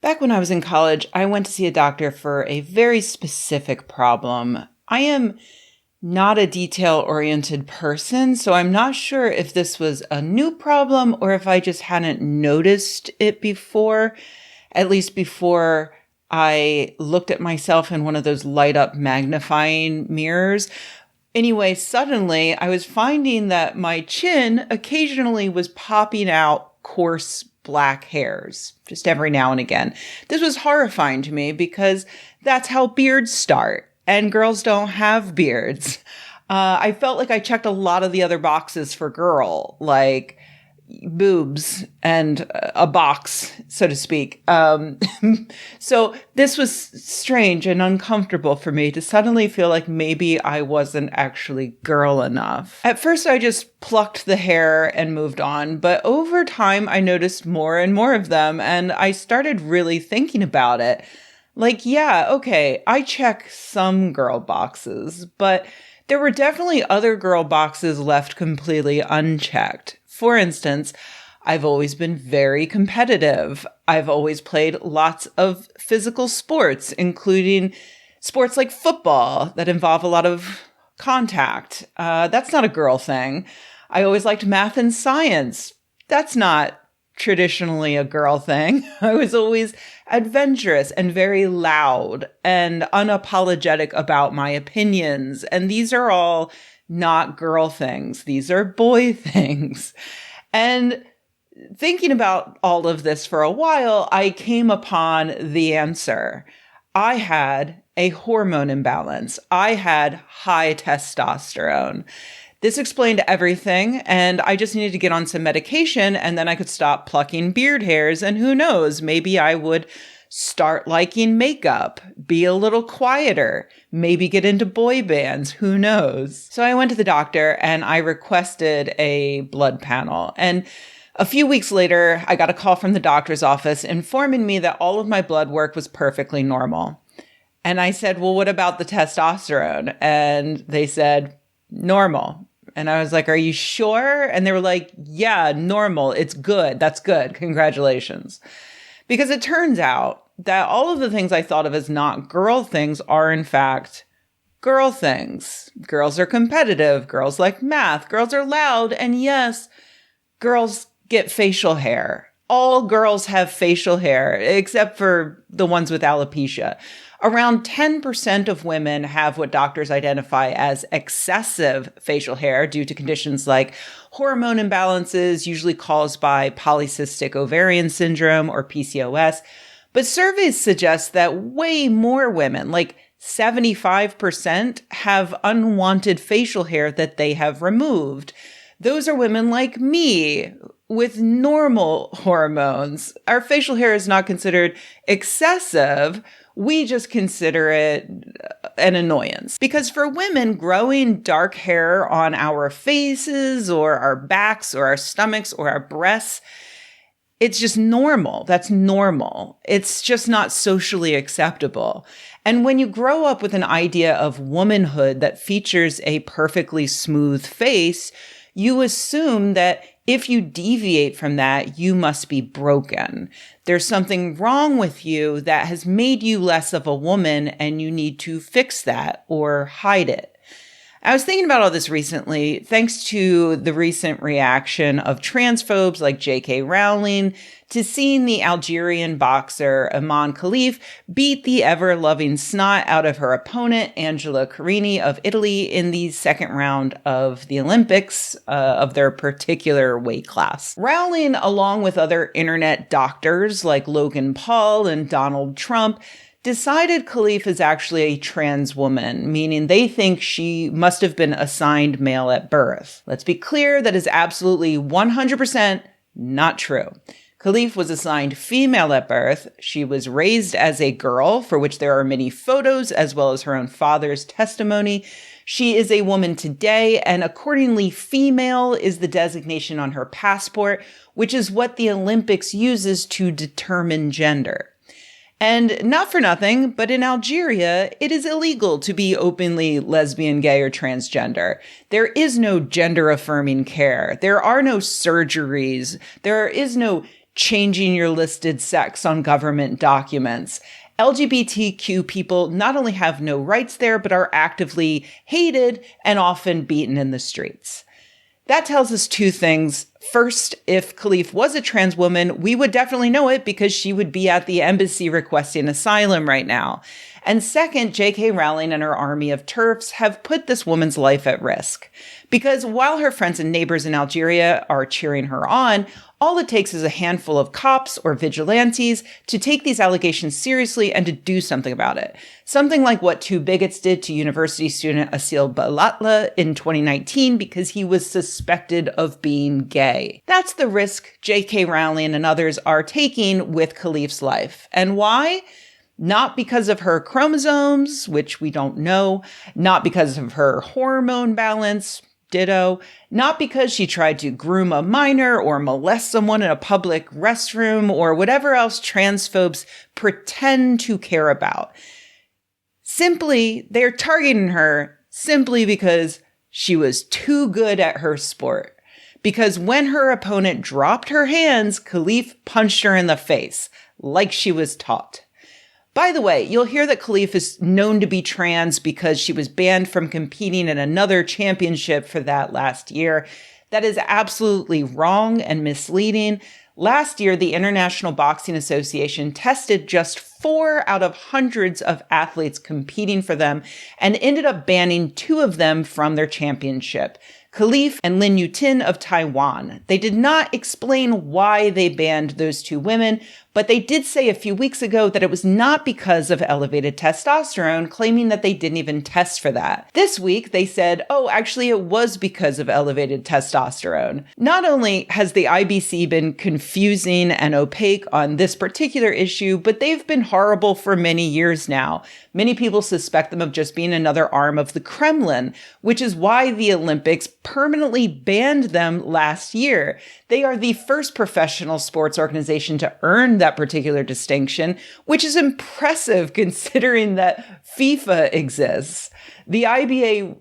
Back when I was in college, I went to see a doctor for a very specific problem. I am not a detail-oriented person, so I'm not sure if this was a new problem or if I just hadn't noticed it before, at least before I looked at myself in one of those light-up magnifying mirrors. Anyway, suddenly I was finding that my chin occasionally was popping out coarse black hairs, just every now and again. This was horrifying to me because that's how beards start, and girls don't have beards. I felt like I checked a lot of the other boxes for girl, like boobs and a box, so to speak. So this was strange and uncomfortable for me to suddenly feel like maybe I wasn't actually girl enough. At first, I just plucked the hair and moved on, but over time, I noticed more and more of them, and I started really thinking about it. Like, yeah, okay, I check some girl boxes, but there were definitely other girl boxes left completely unchecked. For instance, I've always been very competitive. I've always played lots of physical sports, including sports like football that involve a lot of contact. That's not a girl thing. I always liked math and science. That's not traditionally a girl thing. I was always adventurous and very loud and unapologetic about my opinions. And these are all not girl things. These are boy things. And thinking about all of this for a while, I came upon the answer. I had a hormone imbalance. I had high testosterone. This explained everything, and I just needed to get on some medication, and then I could stop plucking beard hairs, and who knows, maybe I would start liking makeup, be a little quieter, maybe get into boy bands, who knows? So I went to the doctor and I requested a blood panel. And a few weeks later, I got a call from the doctor's office informing me that all of my blood work was perfectly normal. And I said, well, what about the testosterone? And they said, normal. And I was like, are you sure? And they were like, yeah, normal. It's good. That's good. Congratulations. Because it turns out that all of the things I thought of as not girl things are, in fact, girl things. Girls are competitive. Girls like math. Girls are loud. And yes, girls get facial hair. All girls have facial hair, except for the ones with alopecia. Around 10% of women have what doctors identify as excessive facial hair due to conditions like hormone imbalances, usually caused by polycystic ovarian syndrome or PCOS. But surveys suggest that way more women, like 75%, have unwanted facial hair that they have removed. Those are women like me with normal hormones. Our facial hair is not considered excessive. We just consider it an annoyance. Because for women, growing dark hair on our faces or our backs or our stomachs or our breasts, it's just normal. That's normal. It's just not socially acceptable. And when you grow up with an idea of womanhood that features a perfectly smooth face, you assume that if you deviate from that, you must be broken. There's something wrong with you that has made you less of a woman, and you need to fix that or hide it. I was thinking about all this recently, thanks to the recent reaction of transphobes like J.K. Rowling to seeing the Algerian boxer Iman Khalif beat the ever-loving snot out of her opponent, Angela Carini of Italy, in the second round of the Olympics of their particular weight class. Rowling, along with other internet doctors like Logan Paul and Donald Trump, decided Khalif is actually a trans woman, meaning they think she must have been assigned male at birth. Let's be clear, that is absolutely 100% not true. Khalif was assigned female at birth. She was raised as a girl, for which there are many photos, as well as her own father's testimony. She is a woman today, and accordingly, female is the designation on her passport, which is what the Olympics uses to determine gender. And not for nothing, but in Algeria, it is illegal to be openly lesbian, gay, or transgender. There is no gender-affirming care. There are no surgeries. There is no changing your listed sex on government documents. LGBTQ people not only have no rights there, but are actively hated and often beaten in the streets. That tells us two things. First, if Khalif was a trans woman, we would definitely know it because she would be at the embassy requesting asylum right now. And second, J.K. Rowling and her army of TERFs have put this woman's life at risk. Because while her friends and neighbors in Algeria are cheering her on, all it takes is a handful of cops or vigilantes to take these allegations seriously and to do something about it. Something like what two bigots did to university student Asil Balatla in 2019 because he was suspected of being gay. That's the risk J.K. Rowling and others are taking with Khalif's life. And why? Not because of her chromosomes, which we don't know, not because of her hormone balance, ditto, not because she tried to groom a minor or molest someone in a public restroom or whatever else transphobes pretend to care about. Simply, they're targeting her simply because she was too good at her sport. Because when her opponent dropped her hands, Khalif punched her in the face, like she was taught. By the way, you'll hear that Khalif is known to be trans because she was banned from competing in another championship for that last year. That is absolutely wrong and misleading. Last year, the International Boxing Association tested just 4 out of hundreds of athletes competing for them and ended up banning 2 of them from their championship, Khalif and Lin Yutin of Taiwan. They did not explain why they banned those 2 women, but they did say a few weeks ago that it was not because of elevated testosterone, claiming that they didn't even test for that. This week, they said, oh, actually, it was because of elevated testosterone. Not only has the IBC been confusing and opaque on this particular issue, but they've been horrible for many years now. Many people suspect them of just being another arm of the Kremlin, which is why the Olympics permanently banned them last year. They are the first professional sports organization to earn that particular distinction, which is impressive considering that FIFA exists. The IBA,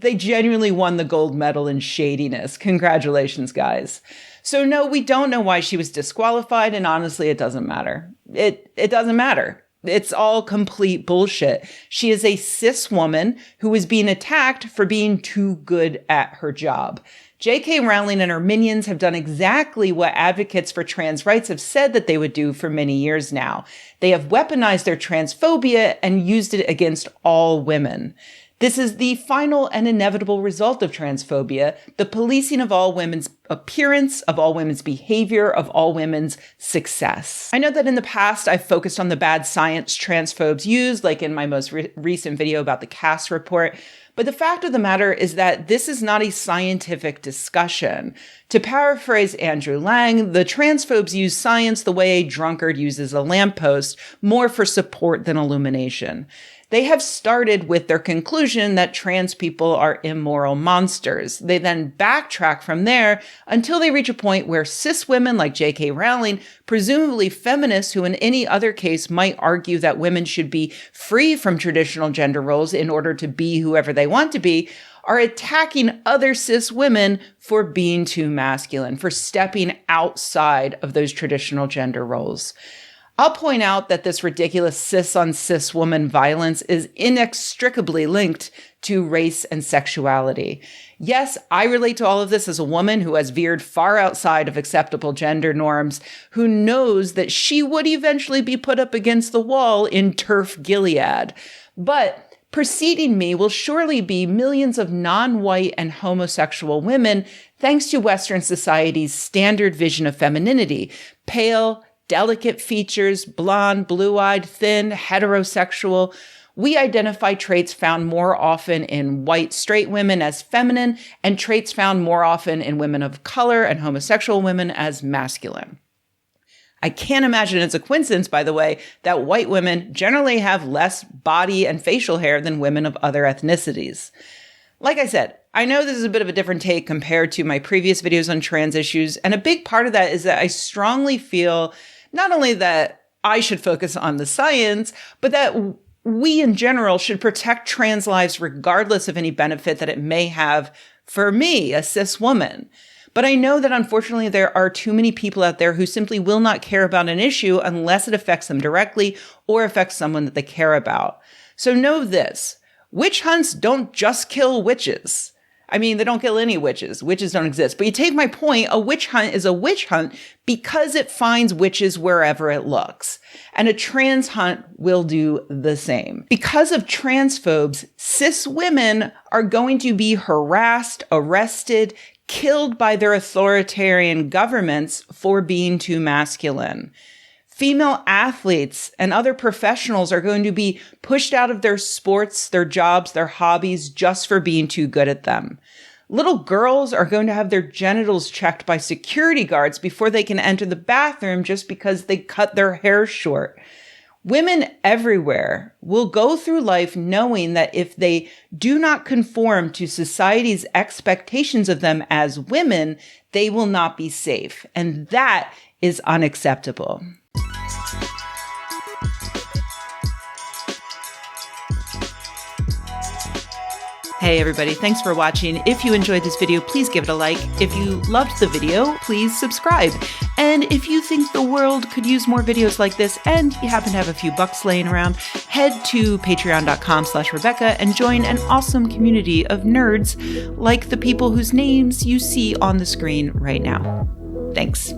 they genuinely won the gold medal in shadiness. Congratulations, guys. So no, we don't know why she was disqualified, and honestly, it doesn't matter. It doesn't matter. It's all complete bullshit. She is a cis woman who is being attacked for being too good at her job. J.K. Rowling and her minions have done exactly what advocates for trans rights have said that they would do for many years now. They have weaponized their transphobia and used it against all women. This is the final and inevitable result of transphobia, the policing of all women's appearance, of all women's behavior, of all women's success. I know that in the past, I've focused on the bad science transphobes use, like in my most recent video about the Cass report. But the fact of the matter is that this is not a scientific discussion. To paraphrase Andrew Lang, the transphobes use science the way a drunkard uses a lamppost, more for support than illumination. They have started with their conclusion that trans people are immoral monsters. They then backtrack from there until they reach a point where cis women like J.K. Rowling, presumably feminists who in any other case might argue that women should be free from traditional gender roles in order to be whoever they want to be, are attacking other cis women for being too masculine, for stepping outside of those traditional gender roles. I'll point out that this ridiculous cis-on-cis woman violence is inextricably linked to race and sexuality. Yes, I relate to all of this as a woman who has veered far outside of acceptable gender norms, who knows that she would eventually be put up against the wall in TERF Gilead. But preceding me will surely be millions of non-white and homosexual women, thanks to Western society's standard vision of femininity: pale, delicate features, blonde, blue-eyed, thin, heterosexual. We identify traits found more often in white straight women as feminine and traits found more often in women of color and homosexual women as masculine. I can't imagine it's a coincidence, by the way, that white women generally have less body and facial hair than women of other ethnicities. Like I said, I know this is a bit of a different take compared to my previous videos on trans issues, and a big part of that is that I strongly feel not only that I should focus on the science, but that we in general should protect trans lives regardless of any benefit that it may have for me, a cis woman. But I know that unfortunately there are too many people out there who simply will not care about an issue unless it affects them directly or affects someone that they care about. So know this, witch hunts don't just kill witches. I mean, they don't kill any witches. Witches don't exist. But you take my point, a witch hunt is a witch hunt because it finds witches wherever it looks. And a trans hunt will do the same. Because of transphobes, cis women are going to be harassed, arrested, killed by their authoritarian governments for being too masculine. Female athletes and other professionals are going to be pushed out of their sports, their jobs, their hobbies just for being too good at them. Little girls are going to have their genitals checked by security guards before they can enter the bathroom just because they cut their hair short. Women everywhere will go through life knowing that if they do not conform to society's expectations of them as women, they will not be safe. And that is unacceptable. Hey everybody, thanks for watching. If you enjoyed this video, please give it a like. If you loved the video, please subscribe. And if you think the world could use more videos like this and you happen to have a few bucks laying around, head to patreon.com/Rebecca and join an awesome community of nerds like the people whose names you see on the screen right now. Thanks.